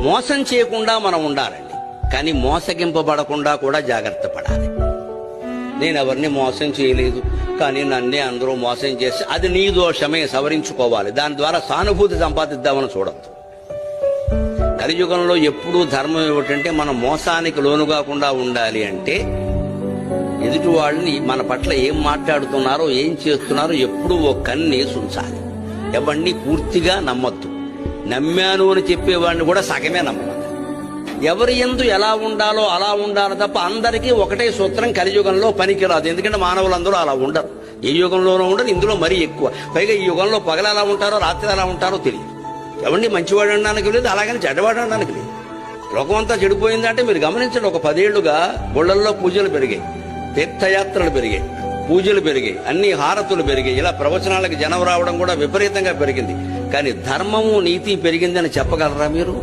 మోసం చేయకుండా మనం ఉండాలండి, కానీ మోసగింపబడకుండా కూడా జాగ్రత్త పడాలి. నేను ఎవరిని మోసం చేయలేదు, కానీ నన్నే అందరూ మోసం చేసి అది నీ దోషమే, సవరించుకోవాలి. దాని ద్వారా సానుభూతి సంపాదిద్దామని చూడద్దు. కలియుగంలో ఎప్పుడూ ధర్మం ఏమిటంటే మనం మోసానికి లోను కాకుండా ఉండాలి అంటే ఎదుటి వాళ్ళని మన పట్ల ఏం మాట్లాడుతున్నారో ఏం చేస్తున్నారో ఎప్పుడూ ఒక కన్నేసి ఉంచాలి. ఎవరిని పూర్తిగా నమ్మొద్దు. నమ్మాను అని చెప్పేవాడిని కూడా సగమే నమ్మదు. ఎవరి యందు ఎలా ఉండాలో అలా ఉండాలి తప్ప అందరికీ ఒకటే సూత్రం కలియుగంలో పనికిరాదు. ఎందుకంటే మానవులందరూ అలా ఉండరు, ఏ యుగంలోనూ ఉండరు, ఇందులో మరీ ఎక్కువ. పైగా ఈ యుగంలో పగలు ఎలా ఉంటారో రాత్రి ఎలా ఉంటారో తెలియదు. ఎవరిని మంచివాడు అనడానికి లేదు, అలాగని చెడ్డవాడు అనడానికి లేదు. లోకమంతా చెడిపోయిందంటే మీరు గమనించండి. ఒక 10 ఏళ్లుగా గుళ్ళల్లో పూజలు పెరిగాయి, తీర్థయాత్రలు పెరిగాయి, పూజలు పెరిగాయి, అన్ని హారతులు పెరిగాయి. ఇలా ప్రవచనాలకు జనం రావడం కూడా విపరీతంగా పెరిగింది. కానీ ధర్మము నీతి పెరిగిందని చెప్పగలరా మీరు?